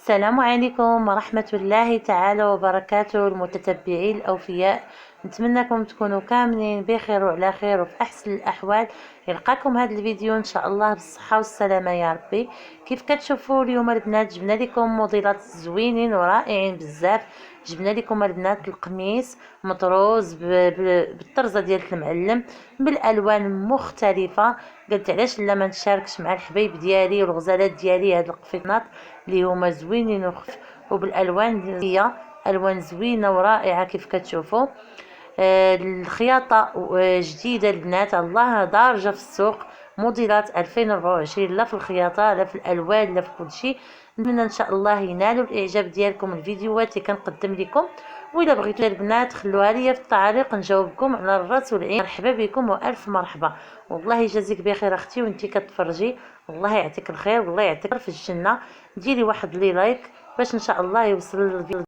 السلام عليكم ورحمة الله تعالى وبركاته المتتبعين الأوفياء. نتمنىكم تكونوا كاملين بخير وعلى خير وفي أحسن الأحوال. يلقاكم هذا الفيديو إن شاء الله بالصحة والسلامة يا ربي. كيف كتشوفوا اليوم البنات جبنا لكم موديلات زوينين ورائعين بزاف. جبنا لكم البنات القميص مطروز بالطرزه ديال المعلم بالالوان مختلفه. قلت علاش لا ما نشاركش مع الحبايب ديالي والغزالات ديالي هاد القفيطنات اللي هما زوينين وبالالوان هي الوان زوينه ورائعه كيف كتشوفوا. الخياطه جديده البنات، الله دارجه في السوق. موديلات 2024 لا في الخياطه لا في الالوان لا في كل شيء. نتمنى ان شاء الله ينالوا الاعجاب ديالكم الفيديوهات اللي كنقدم لكم. وإلا بغيتوا البنات خلوها لي في التعليق نجاوبكم على الراس والعين. مرحبا بكم والف مرحبا. والله يجازيك بخير اختي وانتي كتفرجي. الله يعطيك الخير والله يعطيك في الجنه. ديري واحد لي لايك باش ان شاء الله يوصل الفيديو